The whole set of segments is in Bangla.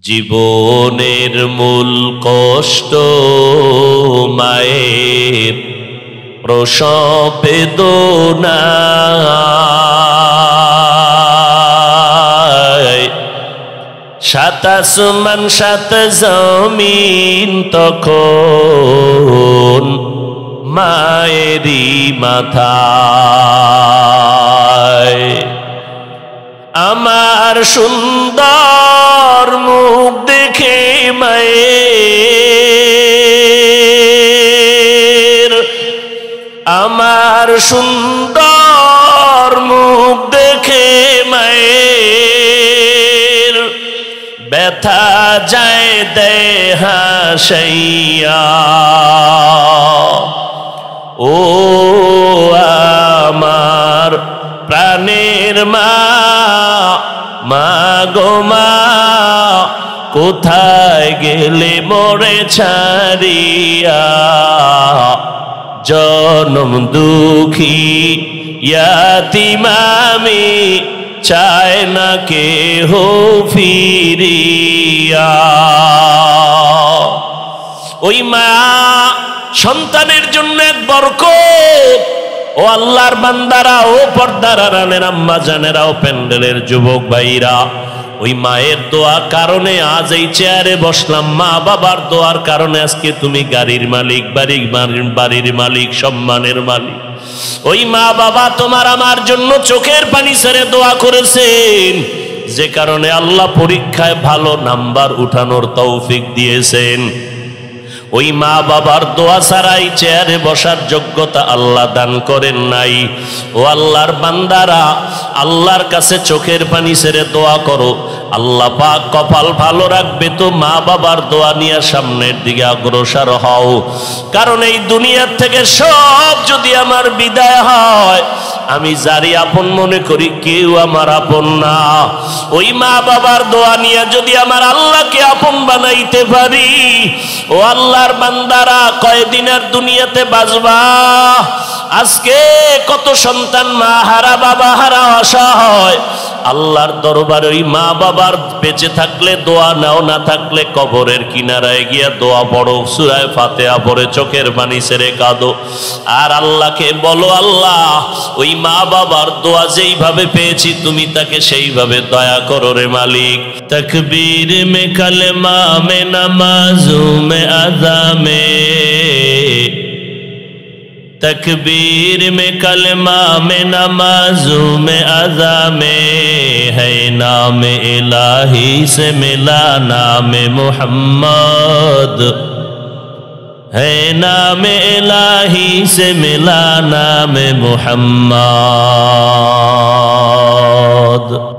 জীবনের মূল কষ্ট মায়ের প্রসব বেদনা, সাত আসমান সাত জমিন তখন মায়েরই মাথায়। আমার সুন্দর মুখ দেখে মায়ের, আমার সুন্দর মুখ দেখে মায়ের ব্যথা যায় দেহা হাসাইয়া। ও আমার প্রাণের মা, মা গো মা, কোথায় গেলে মোরে ছাড়িয়া? জনম দুঃখী ইয়াতীম আমি, চায় না কেহ ফিরিয়া। ওই মা সন্তানের জন্য এক বরকত। ও আল্লাহর বান্দারা, ও পর্দার আড়ালের আম্মা জানেরা, ও প্যান্ডেলের যুবক ভাইরা, ওই মায়ের দোয়ার কারণে আজ এই চেয়ারে বসলাম। মা বাবার দোয়ার কারণে আজকে তুমি গাড়ির মালিক, বাড়ির মালিক, সম্মানের মালিক। ওই মা বাবা তোমার আমার জন্য চোখের পানি ছেড়ে দোয়া করেছেন, যে কারণে আল্লাহ পরীক্ষায় ভালো নাম্বার উঠানোর তৌফিক দিয়েছেন। ওই মা বাবার দোয়া ছাড়াই চেয়ারে বসার যোগ্যতা আল্লাহ দান করেন নাই। ও আল্লাহর বান্দারা, আল্লাহর কাছে চোখের পানি ছেড়ে দোয়া করো। আল্লাহ পাক কপাল ভালো রাখবে তো মা বাবার দোয়া নিয়ে সামনের দিকে অগ্রসর হও। কারণ এই দুনিয়ার থেকে সব যদি আমার বিদায় হয়, আমি যারই আপন মনে করি কেউ আমার আপন না। ওই মা বাবার দোয়া নিয়ে যদি আমার আল্লাহকে আপন বানাইতে পারি, ও আল্লাহর বান্দারা, কয়দিনের দুনিয়াতে বাঁচবা? আজকে কত সন্তান মা হারা, বাবা হারা, অসহায়। আল্লাহর দরবারে ওই মা বাবার বেঁচে থাকলে দোয়া নাও, না থাকলে কবরের কিনারায় গিয়া দোয়া পড়ো, সূরা ফাতিহা পড়ে চোখের পানি ছেড়ে কাঁদো। আর আল্লাহকে বলো, আল্লাহ ওই মা বাবার দোয়া যেইভাবে পেয়েছি তুমি তাকে সেইভাবে দয়া করো রে মালিক। তকবীর মে কালেমা মে নামাজু মে আযা মে, तकबीर में कलमा में नमाजों में अज़ा में है नाम इलाही से मिला नाम मोहम्मद, है नाम इलाही से मिला नाम मोहम्मद।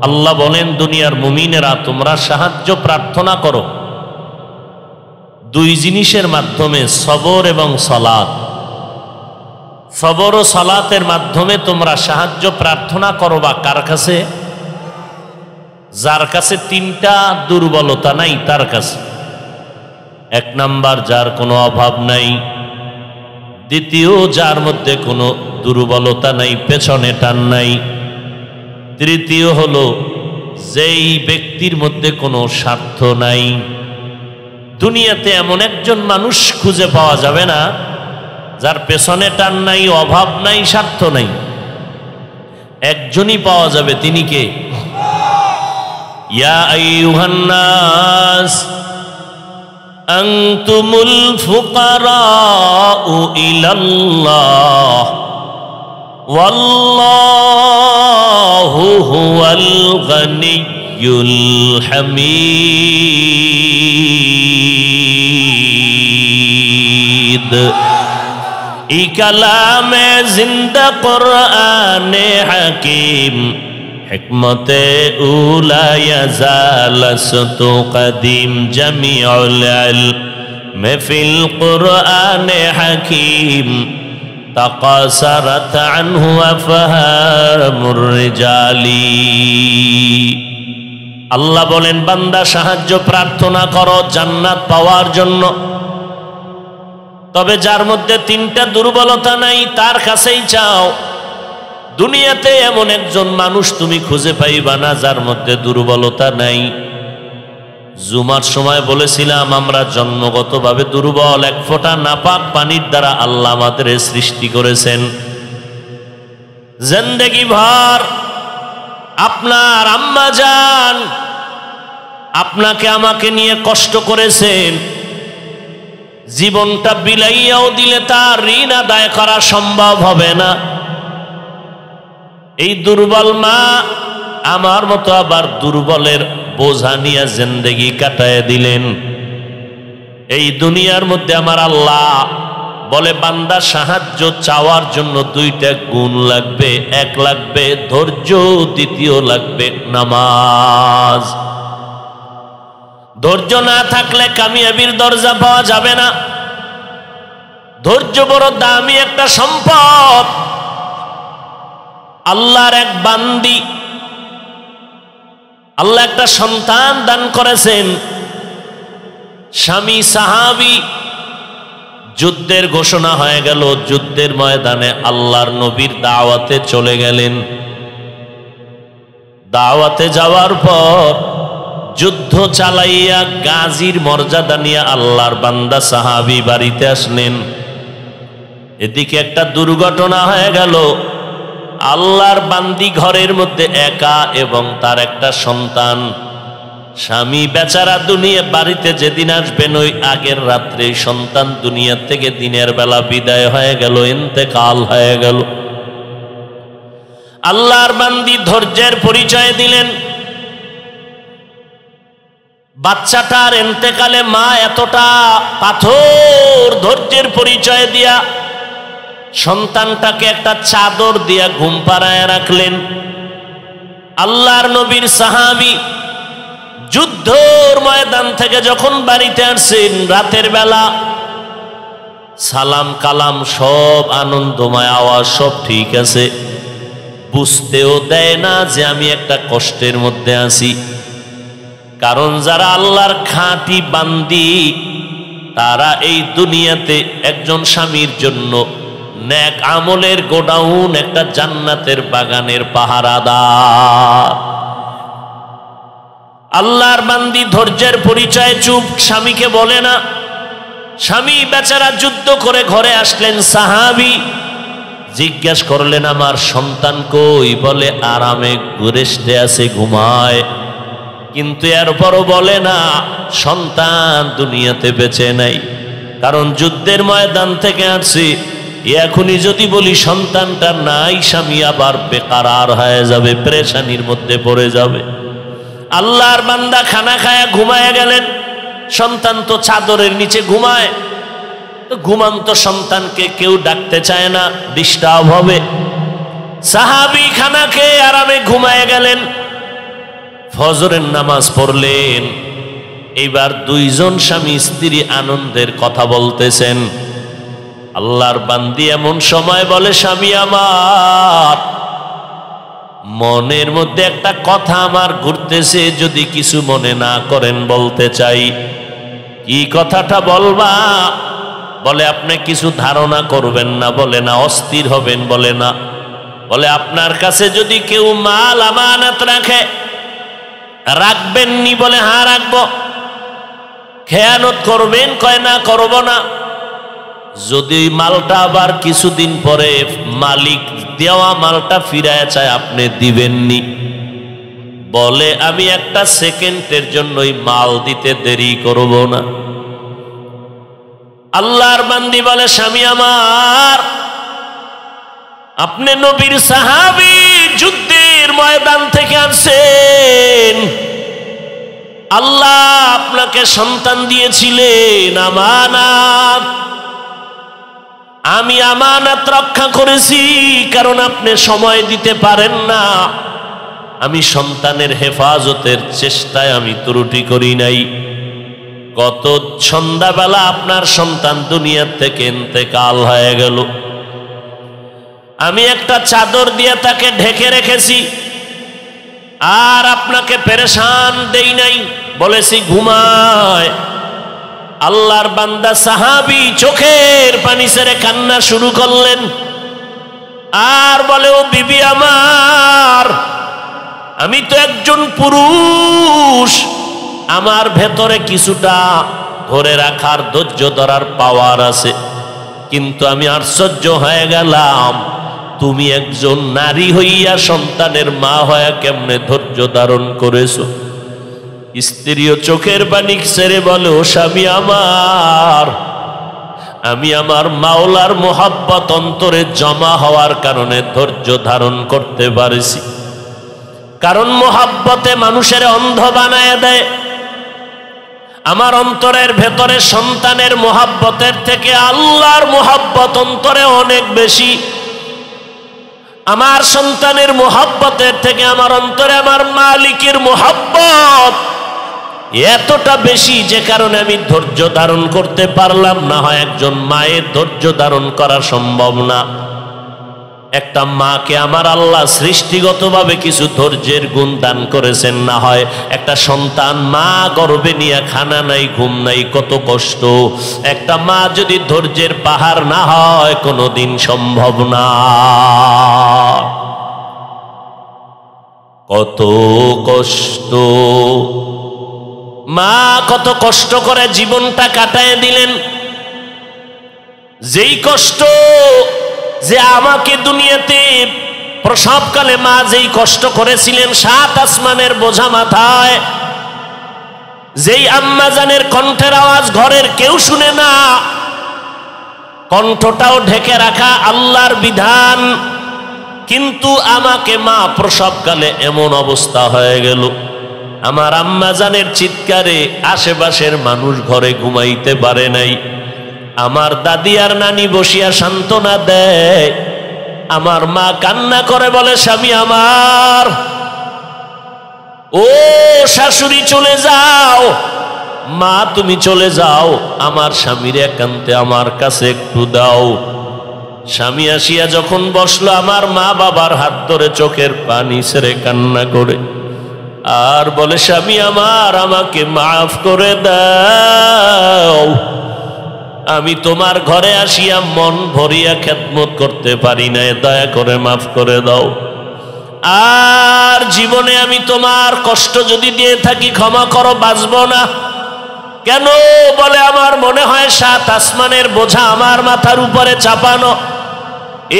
अल्लाह बोलें दुनियार मुमिनेरा তোমরা সাহায্য প্রার্থনা করো দুই জিনিসের মাধ্যমে, সবর এবং সালাত। সবর ও সালাতের মাধ্যমে তোমরা সাহায্য প্রার্থনা করবা কার কাছে? যার কাছে তিনটা দুর্বলতা নাই তার কাছে। এক নাম্বার, যার কোনো অভাব নাই। দ্বিতীয়, যার মধ্যে কোনো দুর্বলতা নাই, পেছনে টান নাই। তৃতীয় হলো যেই ব্যক্তির মধ্যে কোনো স্বার্থ নাই। দুনিয়াতে এমন একজন মানুষ খুঁজে পাওয়া যাবে না যার পেছনে টান নাই, অভাব নাই, স্বার্থ নাই। একজনই পাওয়া যাবে, তিনি কে? ইয়া আইয়ুহান নাস আনতুমুল ফুকারাউ ইলাল্লাহ ওয়াল্লাহু হুয়াল গনিয়্যুল হামিদ। ই কালামে জিন্দা কুরআনে হাকিম, হিকমতে উলা ইয়াজালাসতু কদিম, জামিউল ইলম ফিল কুরআনে হাকিম, তাকাসারাত আনহু আফহামুর রিজালি। আল্লাহ বলেন, বান্দা সাহায্য প্রার্থনা করো জান্নাত পাওয়ার জন্য, তবে যার মধ্যে তিনটা দুর্বলতা নাই তার কাছেই চাও। দুনিয়াতে এমন একজন মানুষ তুমি খুঁজে পাইবা না যার মধ্যে দুর্বলতা নাই। জুমার সময় বলেছিলাম আমরা জন্মগতভাবে দুর্বল, এক ফোঁটা নাপাক পানির দ্বারা আল্লাহ আমাদের সৃষ্টি করেছেন। জিন্দেগি ভর আপনার আম্মা জান আপনাকে আমাকে নিয়ে কষ্ট করেছেন, জীবনটা বিলাইয়াও দিলে তার ঋণ আদায় করা সম্ভব হবে না। এই দুর্বল মা আমার মতো আবার দুর্বলের বোঝা নিয়ে জিন্দেগি কাটায় দিলেন। এই দুনিয়ার মধ্যে আমার আল্লাহ বলে বান্দা সাহায্য চাওয়ার জন্য দুইটা গুণ লাগবে, এক লাগবে ধৈর্য, দ্বিতীয় লাগবে নামাজ। ধৈর্য না থাকলে কামিয়াবির দরজা পাওয়া যাবে না। ধৈর্য বড় দামি একটা সম্পদ। আল্লাহর এক বান্দি, আল্লাহ একটা সন্তান দান করেছেন। স্বামী সাহাবী, যুদ্ধের ঘোষণা হয়ে গেল, যুদ্ধের ময়দানে আল্লাহর নবীর দাওয়াতে চলে গেলেন। দাওয়াতে যাওয়ার পর যুদ্ধ চালাইয়া গাজীর মর্যাদা নিয়ে আল্লাহর বান্দা সাহাবী বাড়িতে আসলেন। এদিকে একটা দুর্ঘটনা হয়ে গেল। আল্লাহর বান্দি ঘরের মধ্যে একা এবং তার একটা সন্তান। স্বামী বেচারা দুনিয়া বাড়িতে যেদিন আসবেন ওই আগের রাত্রে সন্তান দুনিয়া থেকে দিনের বেলা বিদায় হয়ে গেল, ইন্তেকাল হয়ে গেল। আল্লাহর বান্দি ধৈর্যের পরিচয় দিলেন। বাচ্চাটার ইন্তেকালে মা এতটা পাথর, ধৈর্যের পরিচয় দিয়া সন্তানটাকে একটা চাদর দিয়া ঘুম পাড়ায় রাখলেন। আল্লাহর নবীর সাহাবী যুদ্ধর ময়দান থেকে যখন বাড়িতে আসছেন রাতের বেলা, সালাম কালাম সব আনন্দময়, আওয়াজ সব ঠিক আছে, বুঝতেও দেয় না যে আমি একটা কষ্টের মধ্যে আছি। কারণ যারা আল্লাহর খাঁটি বান্দি তারা এই দুনিয়াতে একজন স্বামীর জন্য নেক আমলের গোডাউন, একটা জান্নাতের বাগানের পাহারাদার। আল্লাহর বান্দি ধৈর্যের পরিচয় চুপ, স্বামীকে বলে না। স্বামী বেচারা যুদ্ধ করে ঘরে আসলেন। সাহাবী জিজ্ঞাসা করলেন আমার সন্তান কই? বলে আরামে রেস্টে আছে, ঘুমায়। কিন্তু এরপরও বলে না সন্তান দুনিয়াতে বেঁচে নাই, কারণ যুদ্ধের ময়দান থেকে আসছি। এখনই যদি বলি সন্তানটা নাই, স্বামী আবার বেকার হয়ে যাবে, পেরেশানির মধ্যে পড়ে যাবে। আল্লাহর বান্দা খানা খায়া ঘুমায় গেলেন। সন্তান তো চাদরের নিচে ঘুমায়, তো ঘুমান্ত সন্তানকে কেউ ডাকতে চায় না, ডিস্টার্ব হবে। সাহাবী খানা খেয়ে আরামে ঘুমায় গেলেন। ফজরের নামাজ পড়লেন। এইবার দুইজন স্বামী স্ত্রী আনন্দের কথা বলতেছেন। আল্লাহর বান্দি এমন সময় বলে স্বামী আমার, মনের মধ্যে একটা কথা আমার ঘুরতেছে, যদি কিছু মনে না করেন বলতে চাই। কি কথাটা বলবা? বলে আপনি কিছু ধারণা করবেন না। বলে না। অস্থির হবেন? বলে না। বলে আপনার কাছে যদি কেউ মাল আমানত রাখে রাখবেননি? বলে হ্যাঁ রাখবো। খেয়ানত করবেন? কয় না, করব না। যদি মালটা আবার কিছুদিন পরে মালিক দেওয়া মালটা ফিরায় চায় আপনি দিবেননি? বলে আমি একটা সেকেন্ডের জন্যই মাল দিতে দেরি করব না। আল্লাহর বান্দি বলে স্বামী আমার, আপনি নবীর সাহাবী, যুদ্ধের ময়দান থেকে আসছেন। আল্লাহ আপনাকে সন্তান দিয়েছিলেন আমানত। আমি আমানত রক্ষা করেছি, কারণ আপনি সময় দিতে পারেন না। আমি সন্তানের হেফাজতের চেষ্টায় আমি ত্রুটি করি নাই। গত সন্ধ্যাবেলা আপনার সন্তান দুনিয়ার থেকে ইন্তেকাল হয়ে গেল। আমি একটা চাদর দিয়ে তাকে ঢেকে রেখেছি, আর আপনাকে পেরেশান দেই নাই, বলেছি ঘুমায়। আল্লাহর বান্দা সাহাবী চোখের পানি ছেড়ে কান্না শুরু করলেন, আর বলে ও বিবি আমার, আমি তো একজন পুরুষ, আমার ভেতরে কিছুটা ধরে রাখার ধৈর্য ধরার পাওয়ার আছে, কিন্তু আমি আশ্চর্য হয়ে গেলাম তুমি একজন নারী হইয়া সন্তানের মা হইয়া কেমনে ধৈর্য ধারণ করেছো। স্ত্রীও চোখের পানি ছেড়ে বলে, ও স্বামী আমার, আমি আমার মাওলার মোহাব্বত অন্তরে জমা হওয়ার কারণে ধৈর্য ধারণ করতে পারেছি। কারণ মোহাব্বতে মানুষের অন্ধ বানায় দেয়। আমার অন্তরের ভেতরে সন্তানের মোহাব্বতের থেকে আল্লাহর মোহাব্বত অন্তরে অনেক বেশি। আমার সন্তানের মোহাব্বতের থেকে আমার অন্তরে আমার মালিকের মোহাব্বত এতটা বেশি, যে কারণে আমি ধৈর্য ধারণ করতে পারলাম না। হয় একজন মায়ের ধৈর্য ধারণ করা সম্ভব না। একটা মাকে আমার আল্লাহ সৃষ্টিগতভাবে কিছু ধৈর্যের গুণ দান করেছেন। না হয় একটা সন্তান মা গর্ভে নিয়ে খানা নাই, ঘুম নাই, কত কষ্ট। একটা মা যদি ধৈর্যের পাহাড় না হয় কোনোদিন সম্ভব না। কত কষ্ট, মা কত কষ্ট করে জীবনটা কাটায় দিলেন। যেই কষ্ট, যে আমাকে দুনিয়াতে প্রসবকালে মা যেই কষ্ট করেছিলেন, 7 আসমানের বোঝা মাথায়, যেই আম্মাজানের কণ্ঠের আওয়াজ ঘরের কেউ শুনে না, কণ্ঠটাও ঢেকে রাখা আল্লাহর বিধান, কিন্তু আমাকে মা প্রসবকালে এমন অবস্থা হয়ে গেল, আমার আম্মাজানের চিৎকারে আশেপাশের মানুষ ঘরে ঘুমাইতে পারে নাই। আমার দাদি আর নানি বসিয়া সান্ত্বনা দেয়। আমার মা কান্না করে বলে, স্বামী আমার, ও শাশুড়ি চলে যাও। মা তুমি চলে যাও, আমার স্বামীর একান্তে আমার কাছে একটু দাও। স্বামী আসিয়া যখন বসলো, আমার মা বাবার হাত ধরে চোখের পানি ছেড়ে কান্না করে আর বলে, স্বামী আমার, আমাকে মাফ করে দাও। আমি তোমার ঘরে আসিয়া মন ভরিয়া খেদমত করতে পারি না, দয়া করে মাফ করে দাও। আর জীবনে আমি তোমার কষ্ট যদি দিয়ে থাকি ক্ষমা করো, বাঁচব না। কেন? বলে, আমার মনে হয় 7 আসমানের বোঝা আমার মাথার উপরে চাপানো।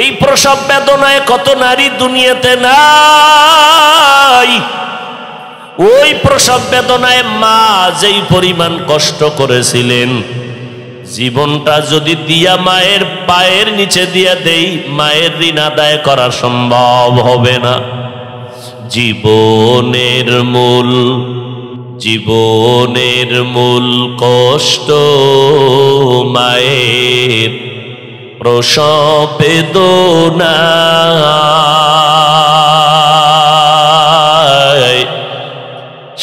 এই প্রসব বেদনায় কত নারী দুনিয়াতে নাই। ওই প্রসব বেদনায় মা যেই পরিমাণ কষ্ট করেছিলেন, জীবনটা যদি দিয়া মায়ের পায়ের নিচে দিয়া দেই, মায়ের ঋণ আদায় করা সম্ভব হবে না। জীবনের মূল কষ্ট মায়ের প্রসব বেদনা।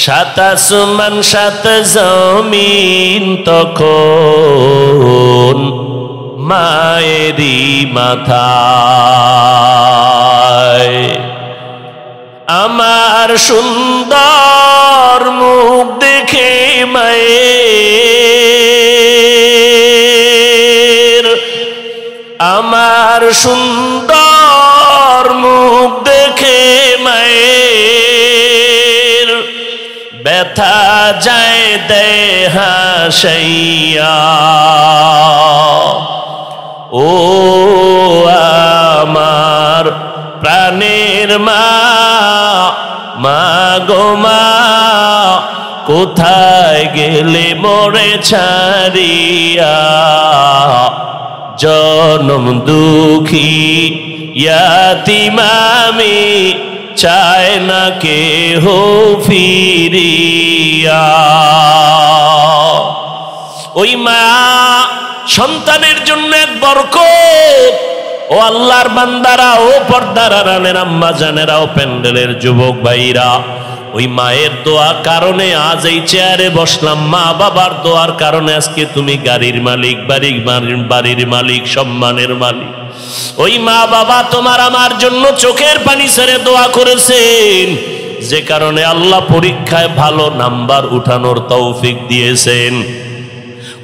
7 আসমান 7 জমিন তখন মায়েরই মাথায়। আমার সুন্দর মুখ দেখে মায়ের, আমার সুন্দর মুখ দেখে মায়ের ব্যথা যায় দেহা হাসাইয়া। ও আমার প্রাণের মা, মা গো মা, কোথায় গেলে মোরে ছাড়িয়া? জনম দুঃখী ইয়াতীম আমি, চায় না কেহ ফিরিয়া। ওই মা সন্তানের জন্য এক বরকত। ও আল্লাহর বান্দারা, ও পর্দার আড়ালের আম্মা জানেরা, ও প্যান্ডেলের যুবক ভাইরা, ওই মায়ের দোয়া কারণে আজ এই চেয়ারে বসলাম। মা বাবার দোয়ার কারণে আজকে তুমি গাড়ির মালিক, বাড়ির মালিক, সম্মানের মালিক। ওই মা বাবা তোমার আমার জন্য চোখের পানি ছেড়ে দোয়া করেছেন, যে কারণে আল্লাহ পরীক্ষায় ভালো নাম্বার উঠানোর তৌফিক দিয়েছেন।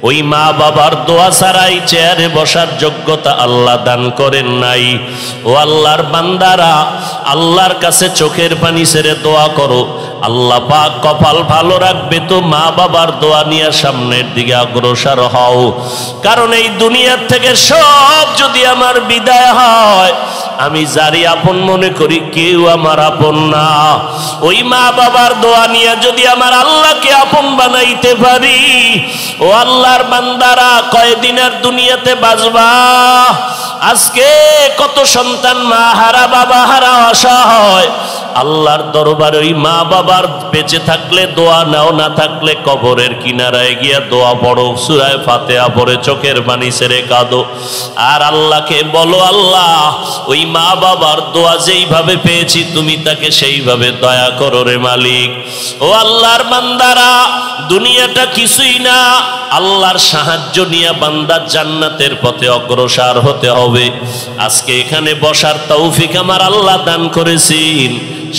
ওই মা বাবার দোয়া ছাড়াই চেয়ারে বসার যোগ্যতা আল্লাহ দান করেন নাই। ও আল্লাহর বান্দারা, আল্লাহর কাছে চোখের পানি ছেড়ে দোয়া করো, আল্লাহ পাক কপাল ভালো রাখবে তো মা বাবার দোয়া নিয়ে সামনের দিকে অগ্রসর হও। কারণ এই দুনিয়ার থেকে সব যদি আমার বিদায় হয়, আমি যারই আপন মনে করি কেউ আমার আপন না। ওই মা বাবার দোয়া নিয়ে যদি আমার আল্লাহকে আপন বানাইতে পারি, ও আল্লাহর বান্দারা, কয়দিনের দুনিয়াতে বাঁচবা? আজকে কত সন্তান মা হারা বাবা হারা অসহায়, আল্লাহর দরবারে ওই মা বাবার বেঁচে থাকলে দোয়া নাও, না থাকলে কবরের কিনারায় গিয়া দোয়া পড়ো, সূরা ফাতিহা পড়ে চোখের পানি ছেড়ে কাঁদো। আর আল্লাহকে বলো, আল্লাহ ওই মা বাবার দোয়া যেইভাবে পেয়েছি তুমি তাকে সেইভাবে দয়া করো রে মালিক। ও আল্লাহর বান্দারা, দুনিয়াটা কিছুই না, আল্লাহর সাহায্য নিয়ে বান্দা জান্নাতের পথে অগ্রসর হতে হবে। আজকে এখানে বসার তৌফিক আমার আল্লাহ দান করেছেন,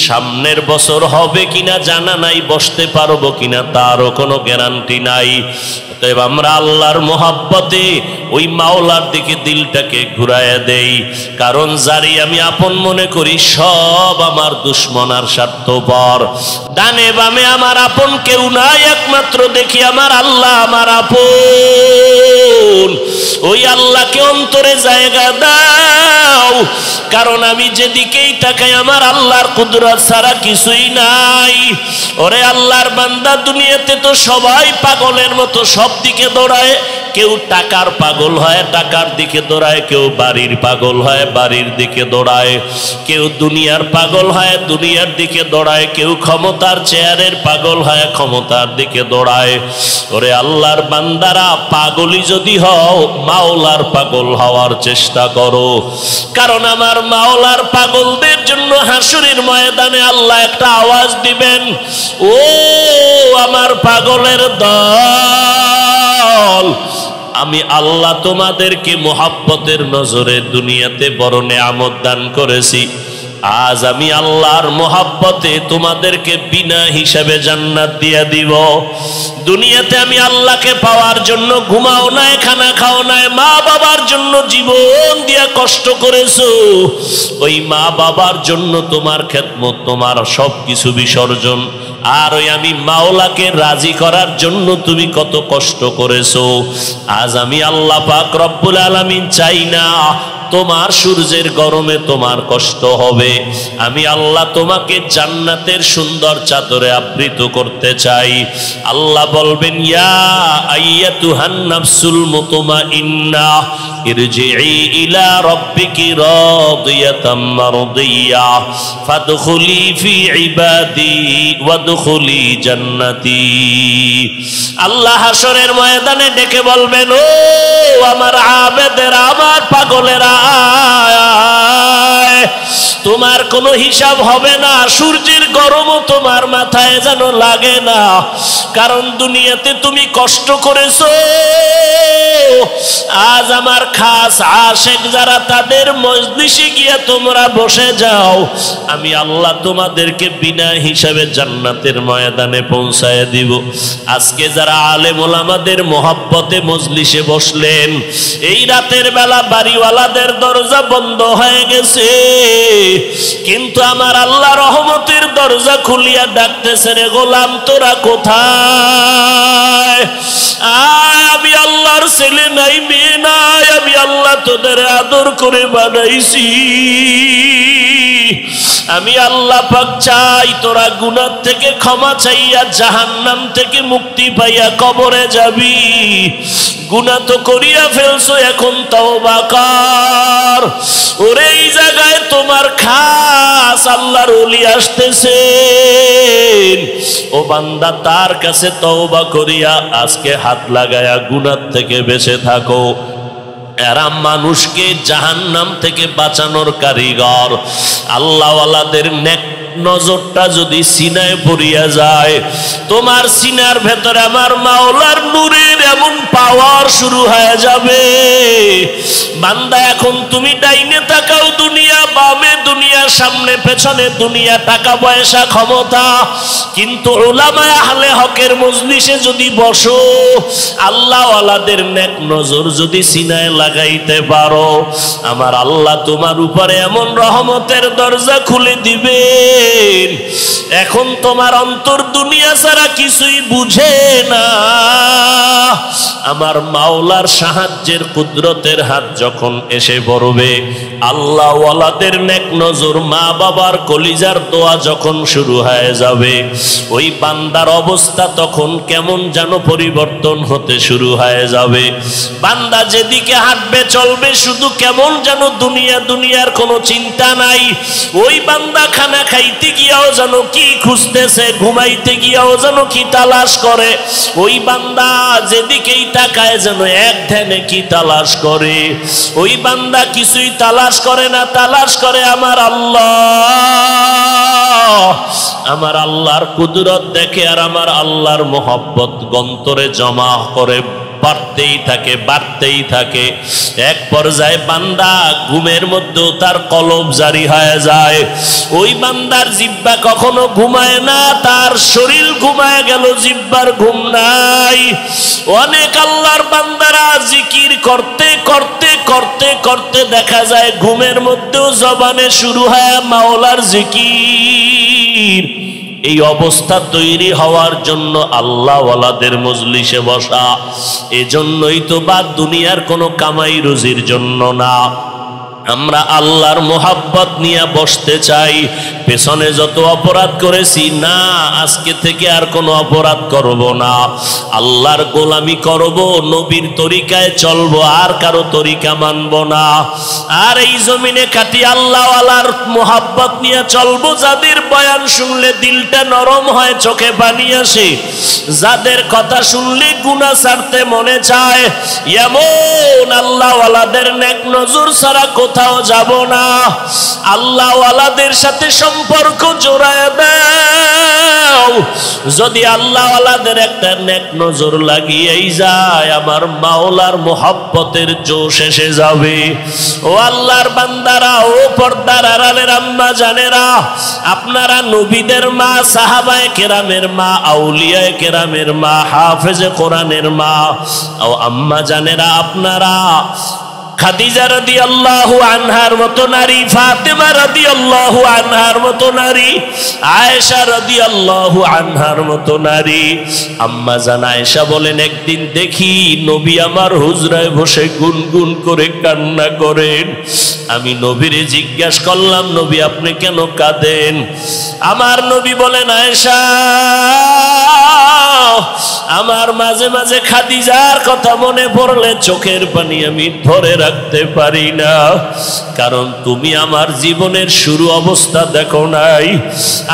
সামনের বছর হবে কিনা জানা নাই, বসতে পারবো কিনা তারও কোনো গ্যারান্টি নাই। অতএব আমরা আল্লাহর মোহাব্বতে ওই মাওলার দিকে দিলটাকে ঘুরাইয়া দেই। কারণ যারই আমি আপন মনে করি সব আমার দুশ্মন আর স্বার্থপর। ডানে বামে আমার আপন কেউ নাই, একমাত্র দেখি আমার আল্লাহ আমার আপন। ওই আল্লাহকে অন্তরে জায়গা দাও, কারণ আমি যেদিকেই তাকাই আমার আল্লাহর কুদরত ছাড়া কিছুই নাই। ওরে আল্লাহর বান্দা, দুনিয়াতে তো সবাই পাগলের মতো সব দিকে দৌড়ায়। কেউ টাকার পাগল হয়, টাকার দিকে দৌড়ায়, কেউ বাড়ির পাগল হয়, বাড়ির দিকে দৌড়ায়, কেউ দুনিয়ার পাগল হয়, দুনিয়ার দিকে দৌড়ায়, কেউ ক্ষমতার চেয়ারের পাগল হয়, ক্ষমতার দিকে দৌড়ায়। ওরে আল্লাহর বান্দারা, পাগলই যদি হও, মাওলার পাগল হওয়ার চেষ্টা করো। কারণ আমার মাওলার পাগলদের জন্য হাসরের ময়দানে আল্লাহ একটা আওয়াজ দিবেন, ও আমার পাগলের দল, আমি আল্লাহ তোমাদেরকে মোহাব্বতের নজরে দুনিয়াতে বড় নেয়ামত দান করেছি। আজ আমি আল্লাহর মোহাব্বতে তোমাদেরকে বিনা হিসাবে জান্নাত দিয়া দিব। দুনিয়াতে আমি আল্লাহকে পাওয়ার জন্য ঘুমাও নাই, খানা খাও নাই, মা বাবার জন্য জীবন দিয়া কষ্ট করেছো। ওই মা বাবার জন্য তোমার খেদমত, তোমার সব কিছু বিসর্জন। আর ওই আমি মাওলাকে রাজি করার জন্য তুমি কত কষ্ট করেছো। আজ আমি আল্লাহ পাক রব্বুল আলামিন চাই না তোমার সূর্যের গরমে তোমার কষ্ট হবে। আমি আল্লাহ তোমাকে জান্নাতের সুন্দর চাদরে আবৃত করতে চাই। আল্লাহ বলবেন, ইয়া আইয়াতুহান নাফসুল মুতমাইন্না ইরজিই ইলা রাব্বিকি রাদিয়াতাম মারদিয়া ফাদখুলি ফি ইবাদি ওয়াদখুলি জান্নাতি। আল্লাহ হাসরের ময়দানে ডেকে বলবেন, ও আমার আবেদেরা, আমার পাগলেরা, তোমার কোনো হিসাব হবে না। সূর্যের গরমও তোমার মাথায় যেন লাগে না, কারণ দুনিয়াতে তুমি কষ্ট করেছো। আজ আমার খাস আশেক যারা, তাদের মজলিসে গিয়ে তোমরা বসে যাও, আমি আল্লাহ তোমাদেরকে বিনা হিসাবে জান্নাতের ময়দানে পৌঁছায় দিব। আজকে যারা আলেম ওলামাদের মোহাব্বতে মজলিসে বসলেন, এই রাতের বেলা বাড়িওয়ালাদের দরজা বন্ধ হয়ে গেছে, কিন্তু আমার আল্লাহ রহমতের দরজা খুলিয়া ডাকতেছে, রে গোলাম তোরা কোথায়? আমি আল্লাহর ছেলে নাই, মেয়ে নাই, আমি আল্লাহ তোদের আদর করে বানাইছি। আমি আল্লাহ পাক চাই তোরা গুনাহ থেকে ক্ষমা চাইয়া জাহান্নাম থেকে মুক্তি পাইয়া কবরে যাবি। গুনাহ তো করিয়া ফেলছো, এখন তওবা কর। ওরে এই জায়গায় তোমার খাস আল্লাহর ওলি আসতেছেন। ও বান্দা, তার কাছে তওবা করিয়া আজকে হাত লাগায়া গুনাহ থেকে বেঁচে থাকো। এরা মানুষকে জাহান্নাম থেকে বাঁচানোর কারিগর। আল্লাহওয়ালাদের নেক নজরটা যদি সিনায় পড়িয়া যায়, তোমার সিনার ভেতরে আমার মাওলার নূরের এমন পাওয়ার শুরু হয়ে যাবে। বান্দা এখন তুমি ডাইনে তাকাও দুনিয়া, বামে দুনিয়া, সামনে পেছনে দুনিয়া, টাকা পয়সা ক্ষমতা, কিন্তু উলামায়ে আহলে হকের মজলিসে যদি বসো, আল্লাহ ওয়ালাদের নেক নজর যদি সিনায় লাগাইতে পারো, আমার আল্লাহ তোমার উপরে এমন রহমতের দরজা খুলে দিবেন। এখন তোমার অন্তর দুনিয়া ছাড়া কিছুই বুঝে না। আমার মাওলার সাহায্যের কুদরতের হাত যখন এসে পড়বে, আল্লাহ ওয়ালাদের নেক নজর, মা বাবার কলিজার দোয়া যখন শুরু হয়ে যাবে, ওই বান্দার অবস্থা তখন কেমন যেন পরিবর্তন হতে শুরু হয়ে যাবে। বান্দা যেদিকে হাঁটবে চলবে শুধু কেমন যেন দুনিয়া, দুনিয়ার কোনো চিন্তা নাই। ওই বান্দা খানা খাইতে গিয়াও যেন কি খুঁজতেছে, ঘুমাইতে গিয়াও যেন কি তালাশ করে। ওই বান্দা যেদিকেই তাকায় যেন এক ধ্যানে কি তালাশ করে। ওই বান্দা কিছুই তালাশ করে না, তালাশ করে আমার আল্লাহ। আমার আল্লাহর কুদরত দেখে আর আমার আল্লাহর মোহব্বত গন্তরে জমা করে বাড়তেই থাকে, বাড়তেই থাকে। এক পর্যায়ে বান্দা ঘুমের মধ্যেও তার কলব জারি হয়ে যায়। ওই বান্দার জিহ্বা কখনো ঘুমায় না, তার শরীর ঘুমায় গেল, জিহ্বার ঘুম নাই। অনেক আল্লাহর বান্দারা জিকির করতে করতে করতে করতে দেখা যায় ঘুমের মধ্যেও জবানে শুরু হয় মাওলার জিকির। এই অবস্থা তৈরি হওয়ার জন্য আল্লাহ ওয়ালাদের মজলিসে বসা। এজন্যই তো বা দুনিয়ার কোনো কামাই রুজির জন্য না, আমরা আল্লাহর মোহাব্বত নিয়ে বসতে চাই। পেছনে যত অপরাধ করেছি, না আজকে থেকে আর কোনো অপরাধ করব না, আল্লাহর গোলামি করব, নবীর তরিকায় চলবো, আর কারো তরিকা মানব না। আর এই জমিনে কাটি আল্লাহ ওয়ালার মোহাব্বত নিয়ে চলবো। যাদের বয়ান শুনলে দিলটা নরম হয়, চোখে পানি আসে, যাদের কথা শুনলে গুনাহ ছাড়তে মনে চায়, এমন আল্লাহ ওয়ালাদের নেক নজর ছাড়া কোথাও যাব না। আল্লাহ ওয়ালাদের সাথে সম্পর্ক জোড়ায় দাও। যদি আল্লাহ ওয়ালাদের একটা নেক নজর লাগিয়েই যায়, আমার মাওলার মোহব্বতের জোশ এসে যাবে। ও আল্লাহর বান্দারা, ও পর্দার আড়ালের আম্মা জানেরা, আপনারা নবীদের মা, সাহাবায়ে কেরামের মা, আউলিয়ায়ে কেরামের মা, হাফেজে কোরআনের মা, ও আম্মা জানেরা, আপনারা খাদিজা রাদিয়াল্লাহু আনহার মতো নারী, ফাতেমা রাদিয়াল্লাহু আনহার মতো নারী, আয়েশা রাদিয়াল্লাহু আনহার মতো নারী। আম্মা জান আয়েশা বলেন, একদিন দেখি নবী আমার হুজরায় বসে গুনগুন করে কান্না করেন। আমি নবীরে জিজ্ঞাসা করলাম, নবী আপনি কেন কাঁদেন? আমার নবী বলেন, আয়েশা, আমার মাঝে মাঝে খাদিজার কথা মনে পড়লে চোখের পানি আমি ধরে রাখতে পারি না। কারণ তুমি আমার জীবনের শুরু অবস্থা দেখো নাই।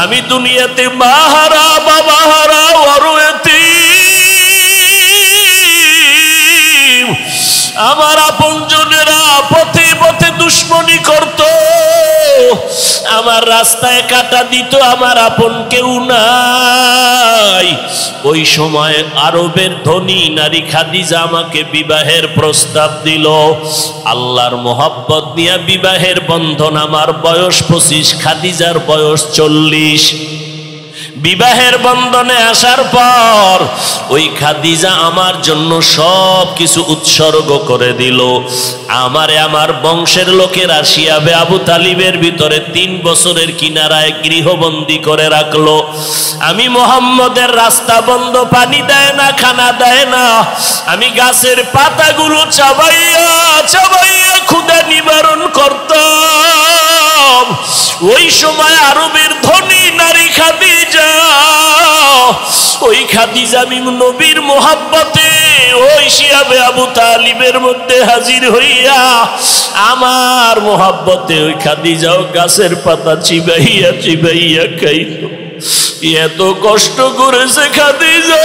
আমি দুনিয়াতে মা হারা, বাবা হারা, আমার আপনজনেরা পথে পথে দুশ্মনী করত, আমার রাস্তায় কাটা দিত, আমার আপন কেউ নাই। ওই সময় আরবের ধনী নারী খাদিজা আমাকে বিবাহের প্রস্তাব দিল। আল্লাহর মোহাব্বত নিয়ে বিবাহের বন্ধন। আমার বয়স 25, খাদিজার বয়স 40। বিবাহের বন্ধনে আসার পর ওই খাদিজা আমার জন্য সব কিছু উৎসর্গ করে দিল। আমারে আমার বংশের লোকেরা শিয়াবে আবু তালিবের ভিতরে 3 বছরের কিনারায় গৃহবন্দী করে রাখলো। আমি মুহাম্মদের রাস্তা বন্ধ, পানি দেয় না, খানা দেয় না। আমি গাছের পাতাগুলো চাবাইয়া চাবাইয়া ক্ষুধা নিবারণ করতাম। ওই সময় আরবের ধনী নারী খাদিজা, ওই খাদিজা আমি নবীর মোহাব্বতে ওই শিয়াবে আবু তালিবের মধ্যে হাজির হইয়া আমার মোহাব্বতে ওই খাদিজাও গাছের পাতা চিবাইয়া চিবাইয়া খাইত। এত কষ্ট করেছে খাদিজা।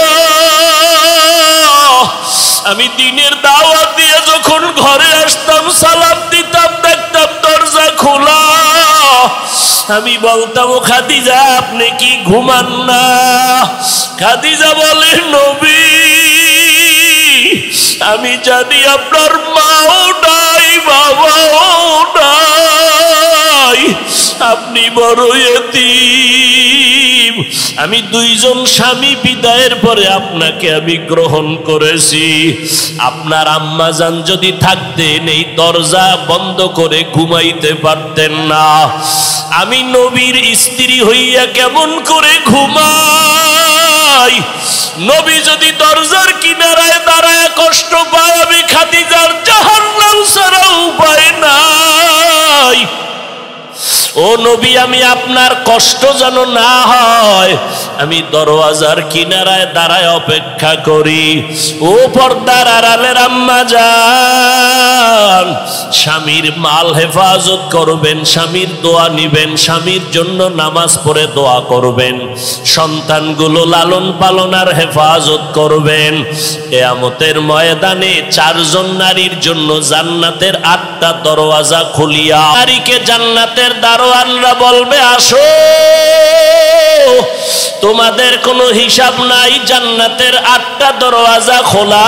আমি দিনের দাওয়াত দিয়ে যখন ঘরে আসতাম, সালাম দিতাম, দেখতাম দরজা খোলা। আমি বলতাম, ও খাদিজা আপনি কি ঘুমান না? খাদিজা বলে, নবী আমি জানি আপনার মাও নাই বাবাও নাই, আপনি বড় এতিম। আমি দুইজন স্বামী বিদায়ের পরে আপনাকে আমি গ্রহণ করেছি। আপনার আম্মা জান যদি থাকতেন এই দরজা বন্ধ করে ঘুমাইতে পারতেন না। আমি নবীর স্ত্রী হইয়া কেমন করে ঘুমাই? নবী যদি দরজার কিনারায় দাঁড়ায় কষ্ট পায়, আমি খাদিজার জাহান্নাম ছাড়া উপায় নাই। ও নবী আমি আপনার কষ্ট যেন না হয়, আমি দরওয়াজার কিনারায় দাঁড়ায় অপেক্ষা করি। ও পর্দার আড়ালের আম্মা যান, স্বামীর মাল হেফাজত করবেন, স্বামীর দোয়া নিবেন, স্বামীর জন্য নামাজ পড়ে দোয়া করবেন, সন্তানগুলো লালন পালন আর হেফাজত করবেন। কিয়ামতের ময়দানে চারজন নারীর জন্য জান্নাতের 8টা দরওয়াজা খুলিয়া নারীকে জান্নাতের দারোয়ানরা বলবে, আসো তোমাদের কোনো হিসাব নাই, জান্নাতের 8টা দরওয়াজা খোলা।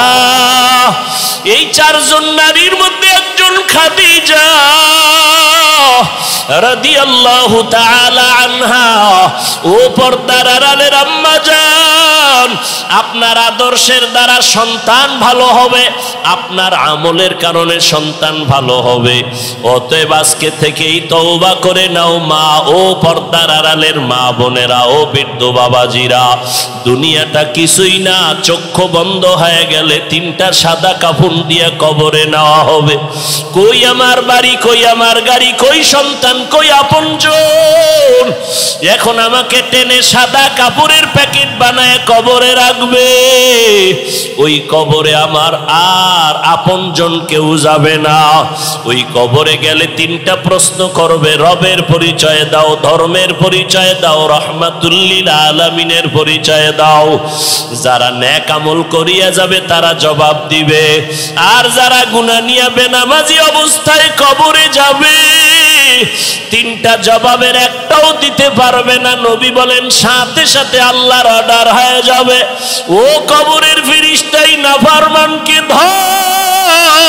এই চারজন নারীর মধ্যে একজন খাদিজা রাদিয়াল্লাহু তাআলা আনহা। ও পর্দার আড়ালের আম্মা জান, আপনার আদর্শের দ্বারা সন্তান ভালো হবে, আপনার আমলের কারণে সন্তান ভালো হবে। অতএব আজকে থেকেই তওবা করে নাও মা। ও পর্দার আড়ালের মা বোনেরা, ও বৃদ্ধ বাবাজিরা, দুনিয়াটা কিছুই না, চক্ষু বন্ধ হয়ে গেলে 3টা সাদা কাফন দিয়ে কবরে নেওয়া হবে। কই আমার বাড়ি, কই আমার গাড়ি, কই সন্তান, কই আপনজন? এখন আমাকে টেনে সাদা কাপড়ের প্যাকেট বানায় কবরে রাখবে। ওই কবরে আমার আর আপনজন কেউ যাবে না। ওই কবরে গেলে 3টা প্রশ্ন করবে, রবের পরিচয় দাও, ধর্মের পরিচয় দাও, রহমাতুল লিল আলামিনের পরিচয় দাও। যারা নেক আমল করিয়া যাবে তারা জবাব দিবে, আর যারা গুনাহ নিয়ে বেনামাজি অবস্থায় কবরে যাবে 3টা জবাবের একটাও দিতে পারবে না। নবী বলেন সাথে সাথে আল্লাহর অর্ডার হয়ে যাবে, ও কবরের ফেরেশতাই নাফরমানকে ধর,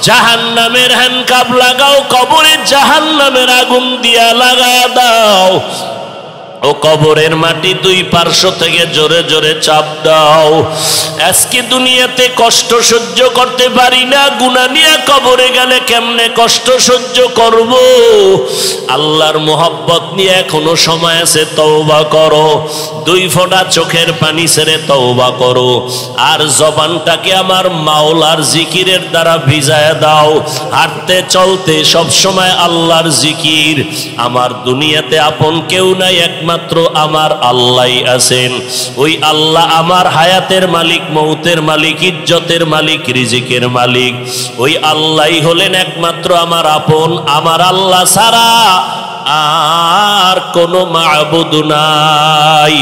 জাহান্নামের হ্যান্ডকাপ লাগাও, কবরে জাহান্নামের আগুন দিয়া লাগায়া দাও। ও কবরের মাটি 2 পার্শ্ব থেকে জোরে জোরে চাপ দাও। আজকে দুনিয়াতে কষ্ট সহ্য করতে পারি না, গুনাহ নিয়ে কবরে গেলে কেমনে কষ্ট সহ্য করব? আল্লাহর মোহাব্বত নিয়ে এখনো সময় আছে, তওবা করো। 2 ফোঁটা চোখের পানি ছেড়ে তওবা করো, আর জবানটাকে আমার মাওলার জিকিরের দ্বারা ভিজায় দাও। হাঁটতে চলতে সব সময় আল্লাহর জিকির। আমার দুনিয়াতে আপন কেউ নাই, একমাত্র আমার আল্লাহই আছেন। ওই আল্লাহ আমার হায়াতের মালিক, মৌতের মালিক, ইজ্জতের মালিক, রিজিকের মালিক। ওই আল্লাহই হলেন একমাত্র আমার আপন। আমার আল্লাহ ছাড়া আর কোনো মাবুদ নাই।